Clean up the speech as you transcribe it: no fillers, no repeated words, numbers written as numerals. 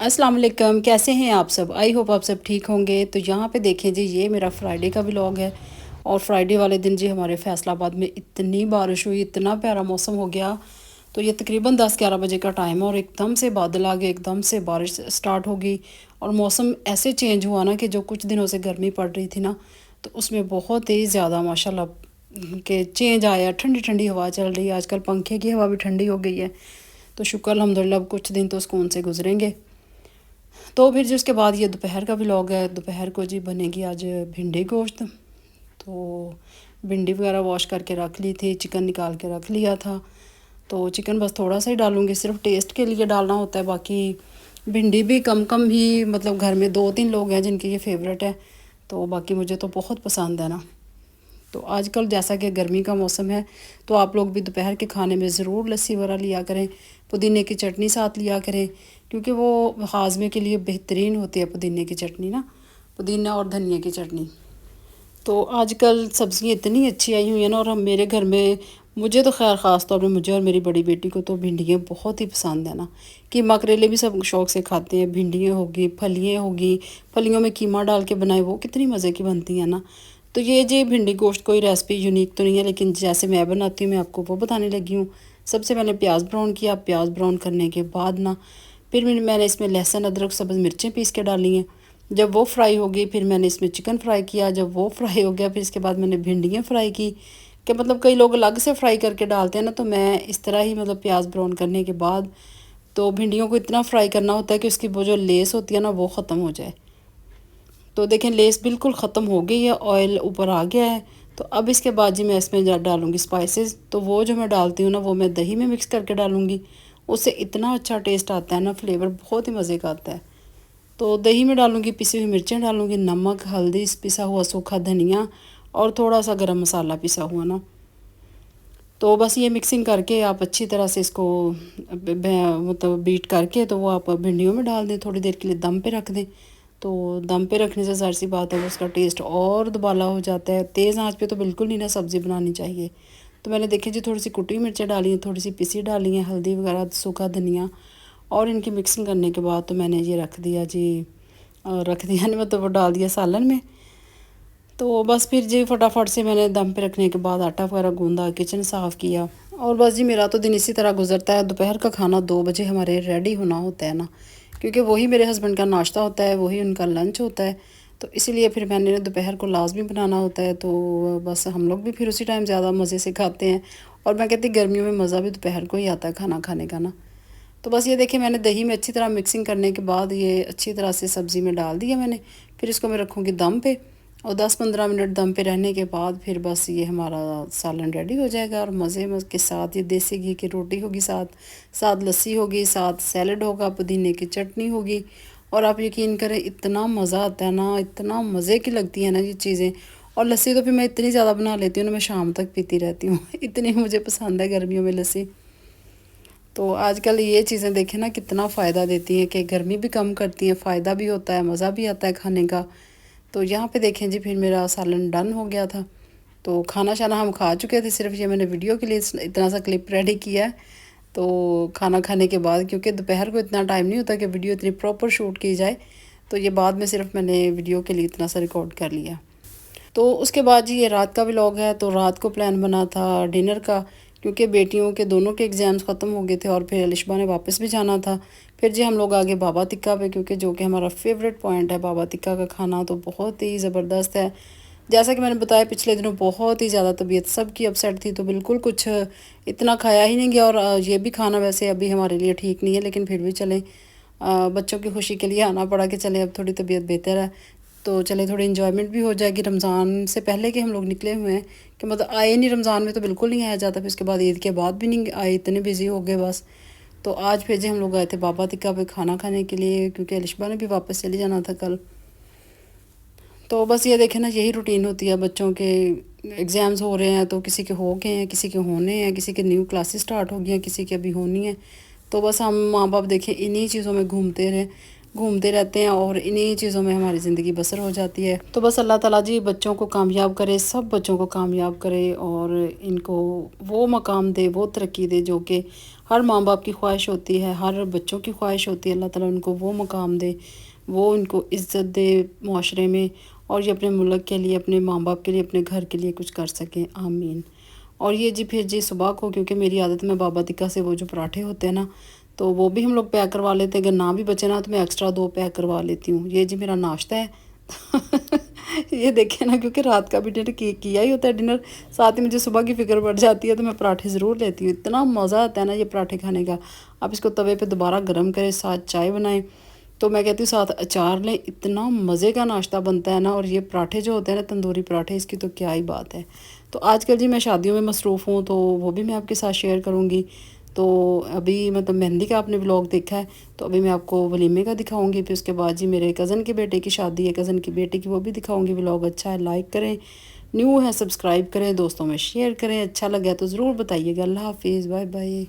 अस्सलाम वालेकुम, कैसे हैं आप सब? आई होप आप सब ठीक होंगे। तो यहाँ पे देखें जी, ये मेरा फ्राइडे का व्लॉग है। और फ्राइडे वाले दिन जी हमारे फैसलाबाद में इतनी बारिश हुई, इतना प्यारा मौसम हो गया। तो ये तकरीबन 10-11 बजे का टाइम है और एकदम से बादल आ गए, एकदम से बारिश स्टार्ट हो गई। और मौसम ऐसे चेंज हुआ ना कि जो कुछ दिनों से गर्मी पड़ रही थी ना, तो उसमें बहुत ही ज़्यादा माशाल्लाह के चेंज आया। ठंडी ठंडी हवा चल रही है, आजकल पंखे की हवा भी ठंडी हो गई है। तो शुक्र अल्हम्दुलिल्लाह, अब कुछ दिन तो सुकून से गुजरेंगे। तो फिर जी उसके बाद ये दोपहर का व्लॉग है। दोपहर को जी बनेगी आज भिंडी गोश्त। तो भिंडी वगैरह वॉश करके रख ली थी, चिकन निकाल के रख लिया था। तो चिकन बस थोड़ा सा ही डालूँगी, सिर्फ टेस्ट के लिए डालना होता है। बाकी भिंडी भी कम कम ही, मतलब घर में 2-3 लोग हैं जिनकी ये फेवरेट है। तो बाकी मुझे तो बहुत पसंद है ना। तो आजकल जैसा कि गर्मी का मौसम है, तो आप लोग भी दोपहर के खाने में ज़रूर लस्सी वगैरह लिया करें, पुदीने की चटनी साथ लिया करें, क्योंकि वो हाजमे के लिए बेहतरीन होती है पुदीने की चटनी ना, पुदीना और धनिया की चटनी। तो आजकल सब्ज़ियाँ इतनी अच्छी आई हुई हैं ना, और हम मेरे घर में, मुझे तो खैर ख़ास तौर पे मुझे और मेरी बड़ी बेटी को तो भिंडियाँ बहुत ही पसंद है ना। कीमा करेले भी सब शौक़ से खाते हैं। भिंडियाँ होगी, फलियाँ होगी, फलियों में कीमा डाल के बनाए वो कितनी मज़े की बनती है ना। तो ये जी भिंडी गोश्त कोई रेसिपी यूनिक तो नहीं है, लेकिन जैसे मैं बनाती हूँ मैं आपको वो बताने लगी हूँ। सबसे पहले प्याज ब्राउन किया, प्याज ब्राउन करने के बाद ना फिर मैंने इसमें लहसुन, अदरक, सब्ज़ मिर्चें पीस के डाली हैं। जब वो फ्राई हो गई फिर मैंने इसमें चिकन फ्राई किया। जब वो फ्राई हो गया फिर इसके बाद मैंने भिंडियाँ फ्राई की। कि मतलब कई लोग अलग से फ्राई करके डालते हैं ना, तो मैं इस तरह ही, मतलब प्याज ब्राउन करने के बाद तो भिंडियों को इतना फ्राई करना होता है कि उसकी वो जो लेस होती है ना वो ख़त्म हो जाए। तो देखें लेस बिल्कुल ख़त्म हो गई है, ऑयल ऊपर आ गया है। तो अब इसके बाद जी मैं इसमें डालूँगी स्पाइसेस। तो वो जो मैं डालती हूँ ना वो मैं दही में मिक्स करके डालूँगी। उससे इतना अच्छा टेस्ट आता है ना, फ्लेवर बहुत ही मज़े का आता है। तो दही में डालूँगी, पिसी हुई मिर्चें डालूँगी, नमक, हल्दी, पिसा हुआ सूखा धनिया और थोड़ा सा गरम मसाला पिसा हुआ ना। तो बस ये मिक्सिंग करके आप अच्छी तरह से इसको मतलब बीट करके तो वो आप भिंडियों में डाल दें, थोड़ी देर के लिए दम पे रख दें। तो दम पे रखने से ज़ाहिर सी बात है वो उसका टेस्ट और दुबाला हो जाता है। तेज़ आंच पे तो बिल्कुल नहीं ना सब्ज़ी बनानी चाहिए। तो मैंने देखिए जी थोड़ी सी कुटी मिर्चें डाली हैं, थोड़ी सी पिसी डाली हैं, हल्दी वगैरह, सूखा धनिया, और इनकी मिक्सिंग करने के बाद तो मैंने ये रख दिया जी, रख दिया नहीं मतलब वो डाल दिया सालन में। तो बस फिर जी फटाफट से मैंने दम पे रखने के बाद आटा वगैरह गूंदा, किचन साफ़ किया, और बस जी मेरा तो दिन इसी तरह गुजरता है। दोपहर का खाना 2 बजे हमारे रेडी होना होता है ना, क्योंकि वही मेरे हस्बैंड का नाश्ता होता है, वही उनका लंच होता है। तो इसीलिए फिर मैंने दोपहर को लाजमी बनाना होता है। तो बस हम लोग भी फिर उसी टाइम ज़्यादा मज़े से खाते हैं। और मैं कहती गर्मियों में मज़ा भी दोपहर को ही आता है खाना खाने का ना। तो बस ये देखिए मैंने दही में अच्छी तरह मिक्सिंग करने के बाद ये अच्छी तरह से सब्ज़ी में डाल दिया मैंने। फिर इसको मैं रखूँगी दम पे, और 10-15 मिनट दम पे रहने के बाद फिर बस ये हमारा सालन रेडी हो जाएगा। और मज़े के साथ ये देसी घी की रोटी होगी, साथ साथ लस्सी होगी, साथ सैलड होगा, पुदीने की चटनी होगी। और आप यकीन करें इतना मज़ा आता है ना, इतना मज़े की लगती है ना ये चीज़ें। और लस्सी तो फिर मैं इतनी ज़्यादा बना लेती हूँ ना, मैं शाम तक पीती रहती हूँ इतनी मुझे पसंद है गर्मियों में लस्सी। तो आजकल ये चीज़ें देखें ना कितना फ़ायदा देती हैं, कि गर्मी भी कम करती हैं, फ़ायदा भी होता है, मज़ा भी आता है खाने का। तो यहाँ पे देखें जी फिर मेरा सालन डन हो गया था। तो खाना शाना हम खा चुके थे, सिर्फ ये मैंने वीडियो के लिए इतना सा क्लिप रेडी किया है। तो खाना खाने के बाद, क्योंकि दोपहर को इतना टाइम नहीं होता कि वीडियो इतनी प्रॉपर शूट की जाए, तो ये बाद में सिर्फ मैंने वीडियो के लिए इतना सा रिकॉर्ड कर लिया। तो उसके बाद जी ये रात का व्लॉग है। तो रात को प्लान बना था डिनर का, क्योंकि बेटियों के दोनों के एग्ज़ाम्स ख़त्म हो गए थे और फिर अलिशबा ने वापस भी जाना था। फिर जी हम लोग आगे बाबा तिक्का पे, क्योंकि जो कि हमारा फेवरेट पॉइंट है, बाबा तिक्का का खाना तो बहुत ही ज़बरदस्त है। जैसा कि मैंने बताया पिछले दिनों बहुत ही ज़्यादा तबीयत सबकी अपसेट थी, तो बिल्कुल कुछ इतना खाया ही नहीं गया। और ये भी खाना वैसे अभी हमारे लिए ठीक नहीं है, लेकिन फिर भी चलें, बच्चों की खुशी के लिए आना पड़ा कि चलें अब थोड़ी तबीयत बेहतर है, तो चले थोड़ी इन्जॉयमेंट भी हो जाएगी। रमज़ान से पहले के हम लोग निकले हुए हैं, कि मतलब आए नहीं, रमज़ान में तो बिल्कुल नहीं आया जाता, फिर उसके बाद ईद के बाद भी नहीं आए, इतने बिज़ी हो गए बस। तो आज फिर जी हम लोग गए थे बाबा तिक्का पे खाना खाने के लिए, क्योंकि अलिशबा ने भी वापस चले जाना था कल। तो बस ये देखें ना, यही रूटीन होती है बच्चों के। एग्ज़ाम्स हो रहे हैं तो किसी के हो गए हैं, किसी के होने हैं, किसी के न्यू क्लासेस स्टार्ट हो गई हैं, किसी की अभी होनी है। तो बस हम माँ बाप देखें इन्हीं चीज़ों में घूमते रहे। घूमते रहते हैं और इन्हीं चीज़ों में हमारी ज़िंदगी बसर हो जाती है। तो बस अल्लाह ताला जी बच्चों को कामयाब करे, सब बच्चों को कामयाब करे और इनको वो मकाम दे, वो तरक्की दे जो कि हर माँ बाप की ख्वाहिश होती है, हर बच्चों की ख्वाहिश होती है। अल्लाह ताला उनको वो मकाम दे, वो उनको इज़्ज़त दे माशरे में और ये अपने मुल्क के लिए, अपने माँ बाप के लिए, अपने घर के लिए कुछ कर सकें। आमीन। और ये जी फिर जी सुबह को, क्योंकि मेरी आदत में बाबा टिक्का से वो जो पराठे होते हैं ना, तो वो भी हम लोग पैक करवा लेते हैं। अगर ना भी बचे ना तो मैं एक्स्ट्रा 2 पैक करवा लेती हूँ। ये जी मेरा नाश्ता है। ये देखें ना, क्योंकि रात का भी डिनर किया ही होता है डिनर, साथ ही मुझे सुबह की फ़िक्र बढ़ जाती है तो मैं पराठे ज़रूर लेती हूँ। इतना मज़ा आता है ना ये पराठे खाने का। आप इसको तवे पे दोबारा गर्म करें, साथ चाय बनाएं, तो मैं कहती हूँ साथ अचार लें, इतना मज़े का नाश्ता बनता है ना। और ये पराठे जो होते हैं ना, तंदूरी पराठे, इसकी तो क्या ही बात है। तो आजकल जी मैं शादियों में मसरूफ़ हूँ, तो वो भी मैं आपके साथ शेयर करूँगी। तो अभी मतलब मेहंदी का आपने व्लॉग देखा है, तो अभी मैं आपको वलीमे का दिखाऊंगी। फिर उसके बाद जी मेरे कज़न के बेटे की शादी है, कज़न की बेटे की, वो भी दिखाऊंगी। व्लॉग अच्छा है लाइक करें, न्यू है सब्सक्राइब करें, दोस्तों में शेयर करें। अच्छा लगा तो ज़रूर बताइएगा। अल्लाह हाफिज़, बाय बाय।